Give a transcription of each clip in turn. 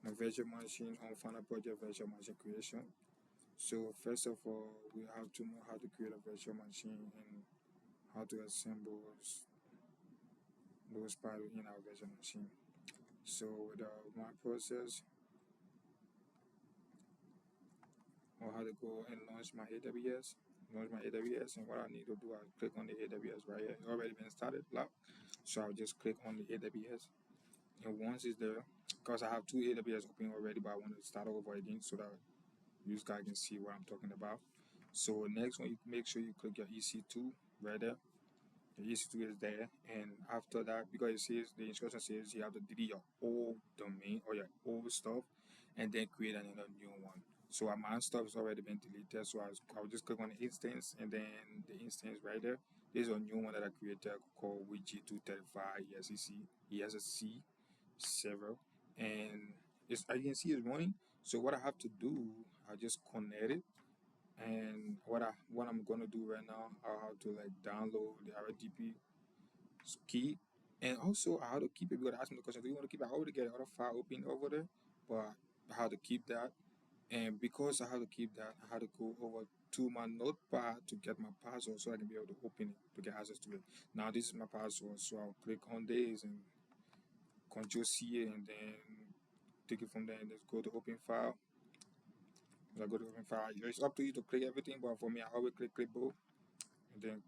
my virtual machine on Final Project virtual machine creation. So first of all, we have to know how to create a virtual machine and how to assemble those parts in our virtual machine. So with my process, or how to go and launch my AWS. Launch my AWS, and what I need to do, I click on the AWS right here. It's already been started, locked. So I'll just click on the AWS, and once it's there, because I have two AWS open already, but I want to start over again so that you guys can see what I'm talking about. So next one, you make sure you click your EC2 right there. The EC2 is there, and after that, because it says the instruction says you have to delete your old domain or your old stuff, and then create another new one. So my stuff has already been deleted, so I'll just click on the instance, and then the instance right there. There's a new one that I created called WG235 ESSC server, and as you can see, it's running. So what I have to do, I just connect it, and what I'm gonna do right now, I have to like download the RDP key, and also I have to keep it because I asked me the question, do you want to keep it? I already get other file open over there, but I have to keep that, and because I have to keep that, I had to go over to my notepad to get my password so I can be able to open it to get access to it. Now this is my password, so I'll click on this and Control C it, and then take it from there and just go to open file. When I go to open file, it's up to you to click everything, but for me, I always click clipboard and then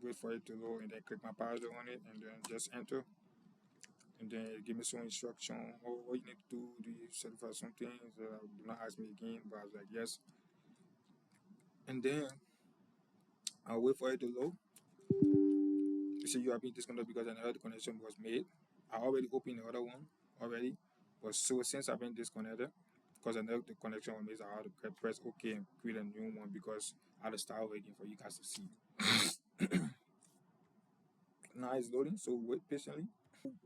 wait for it to load and then click my password on it and then just enter, and then give me some instruction or what you need to do you certify something. So do not ask me again, but I was like yes, and then I'll wait for it to load. You see you are being disconnected because another connection was made. I already opened the other one already, but so since I've been disconnected because another connection was made, I had to press OK and create a new one because I had to start waiting for you guys to see. Now it's loading, so wait patiently.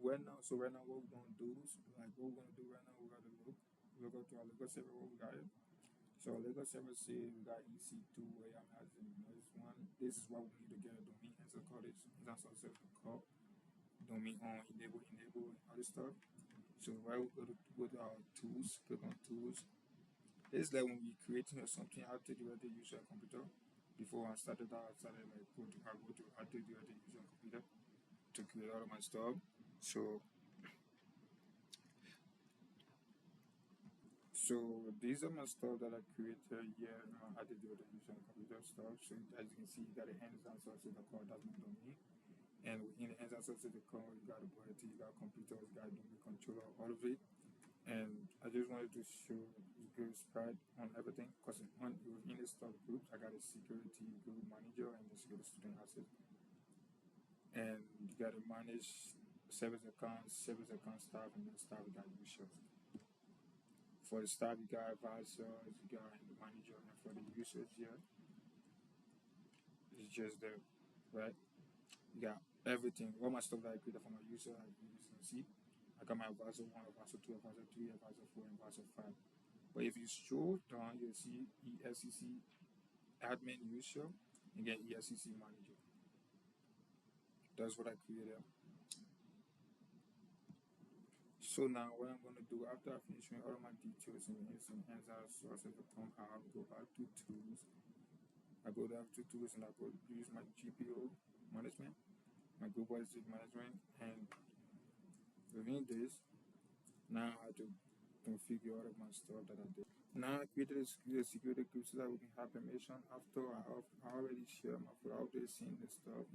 Right now, what we're gonna do is what we're gonna do right now. We gotta look up to our Lego server. What we got it. So our Lego server says we got EC2 where I'm at this one. This is what we need to get a domain answer code. That's also the code domain on enable and other stuff. So right, we go to our tools. Click on tools. It's like when we creating something. I take you at the user computer. Before I started out, I started like I take you at the user computer to create all of my stuff. So So these are my stuff that I created here. I did the other user computer stuff. So as you can see, you got the hands associated the code that's not domain. And within the hands associated the code, you got the quality, you got computers, you got domain controller, all of it. And I just wanted to show the good spread on everything because within the stuff groups, I got a security group manager and the security student asset. And you got to manage service account staff, and then staff you got users. For the staff, you got advisors, you got the manager, and for the users here, it's just there, right? You got everything. All my stuff that I created for my user, you can see. I got my advisor 1, advisor 2, advisor 3, advisor 4, and advisor 5. But if you scroll down, you'll see ESCC admin user and get ESCC manager. That's what I created. So now what I'm gonna do after I finish all of my details and instant answer sources to come out, go back to tools. I go down to tools and I go use my GPO management, my global state management, and within this, now I have to configure all of my stuff that I did. Now I created a security group so that we can have permission after I already share my food. I already seen the stuff,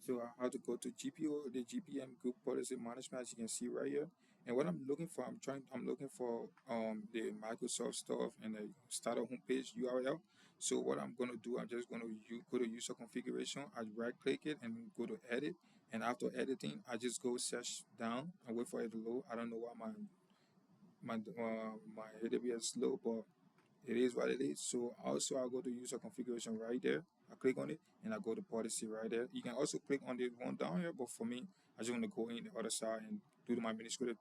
So I have to go to GPO, the GPM group policy management, as you can see right here. And what I'm looking for, I'm looking for the Microsoft stuff and the starter homepage URL. So what I'm gonna do, I'm just gonna go to user configuration. I right click it and go to edit. And after editing, I just go search down and wait for it to load. I don't know why my AWS slow, but it is what it is. So also I go to user configuration right there. I click on it and I go to policy right there. You can also click on the one down here, but for me, I just want to go in the other side and do my administrative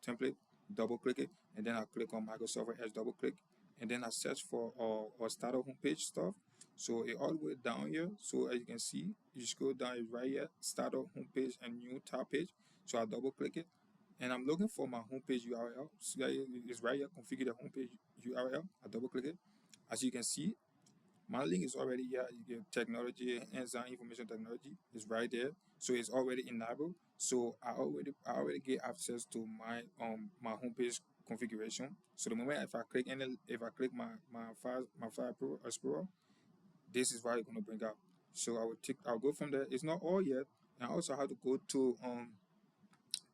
template, double click it, and then I click on Microsoft Edge, double click, and then I search for our starter homepage stuff. So it all the way down here. So as you can see, you scroll down right here, starter homepage and new tab page. So I double click it, and I'm looking for my homepage URL. So yeah, it's right here, configure the homepage URL. I double click it. As you can see, my link is already here. You get technology, hands-on information technology is right there. So it's already enabled. So I already get access to my homepage configuration. So the moment if I click my file explorer, this is what it's gonna bring up. So I'll go from there. It's not all yet. And I also have to go to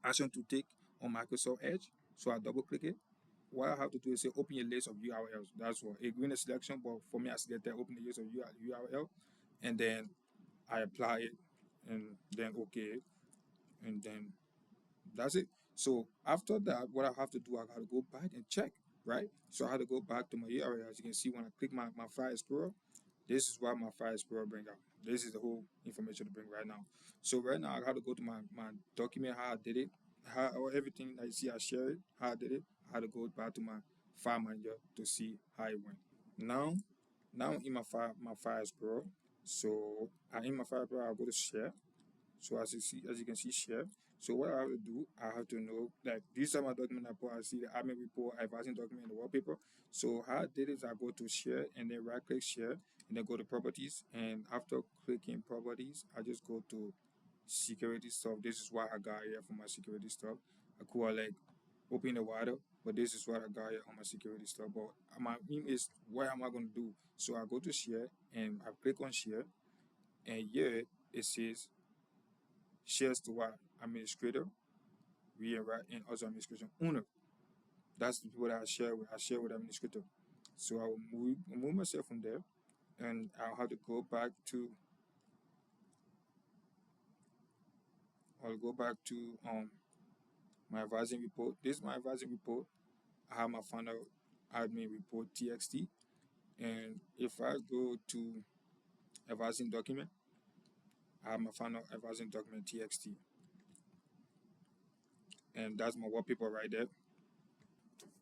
action to take on Microsoft Edge. So I double click it. What I have to do is say open a list of URLs. That's what a green selection, but for me I selected open the list of URL, and then I apply it, and then okay, and then that's it. So after that, what I have to do, I gotta go back and check, right? So I had to go back to my URL. As you can see, when I click my file explorer, this is what my file explorer bring up. This is the whole information to bring right now. So right now I got to go to my document, how I did it, how or everything that you see I share it, how I did it. I had to go back to my file manager to see how it went. Now, now in my file explorer. So I in my file explorer, I'll go to share. So as you can see, share. So what I have to do, I have to know that these are my document I put. I see the admin report, advising document, and the wallpaper. So how I did is I go to share and then right click share and then go to properties. And after clicking properties, I just go to security stuff. This is what I got here for my security stuff. I could like open the water, but this is what I got here on my security stuff. But my aim is what am I gonna do? So I go to share and I click on share, and here it says shares to what administrator, read and write, and also administration owner. That's the people that I share with. I share with administrator. So I will move myself from there, and I'll have to go back to. I'll go back to my advising report. This is my advising report. I have my final admin report txt, and if I go to advising document, I have my final advising document txt, and that's my wallpaper right there.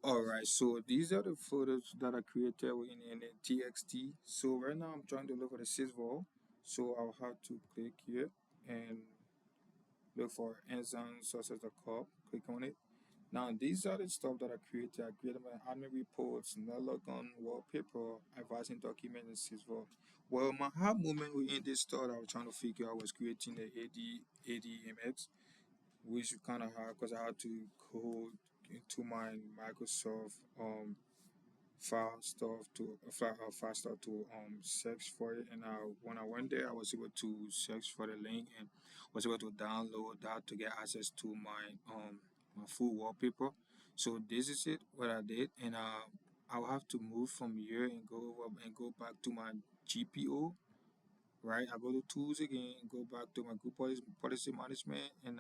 All right, so these are the photos that I created in a TXT. So right now I'm trying to look for the sysvol. So I'll have to click here and look for Ensign sources.com. Click on it. Now these are the stuff that I created. I created my admin reports, Nalogon, wallpaper, advising document, and sysvol. Well, my hard moment within this stuff that I was trying to figure out was creating the ADMX, which kind of hard because I had to code into my Microsoft file stuff to file stuff to search for it, and when I went there I was able to search for the link and was able to download that to get access to my full wallpaper. So this is it what I did, and I'll have to move from here and go over and go back to my GPO. Right, I go to tools again, go back to my group policy management, and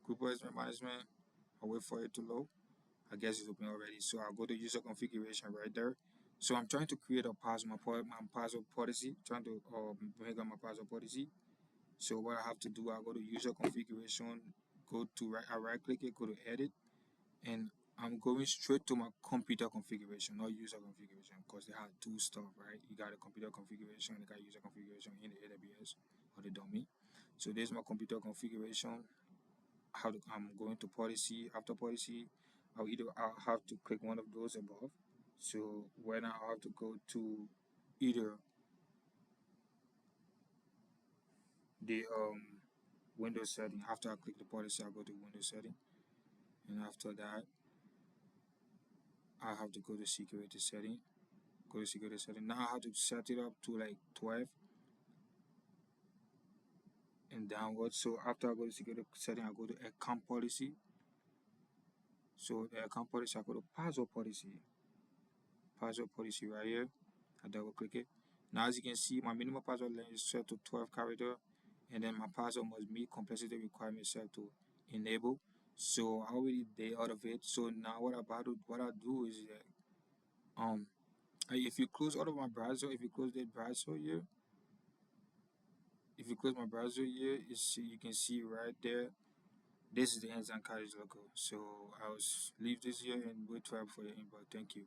group policy management. I wait for it to load. I guess it's open already. So I'll go to user configuration right there. So I'm trying to create a password, my password policy, trying to bring up my password policy. So what I have to do, I go to user configuration, go to I right click it, go to edit, and I'm going straight to my computer configuration, not user configuration, because they have two stuff, right? You got a computer configuration and you got user configuration in the AWS or the domain. So there's my computer configuration. I'm going to policy. After policy, I'll have to click one of those above. So when I have to go to either the Windows setting, after I click the policy, I'll go to Windows setting, and after that, I have to go to security setting. Go to security setting. Now I have to set it up to like 12 and downward. So after I go to security setting, I go to account policy. So the account policy, I go to password policy. Password policy right here. I double click it. Now as you can see, my minimum password length is set to 12 character, and then my password must meet complexity requirement set to enable. So I already did out of it. So now what I do is that if you close out of my browser, if you close the browser here, if you close my browser here, you can see right there This is the hands-on college logo. So I'll leave this here and wait for your inbox. Thank you.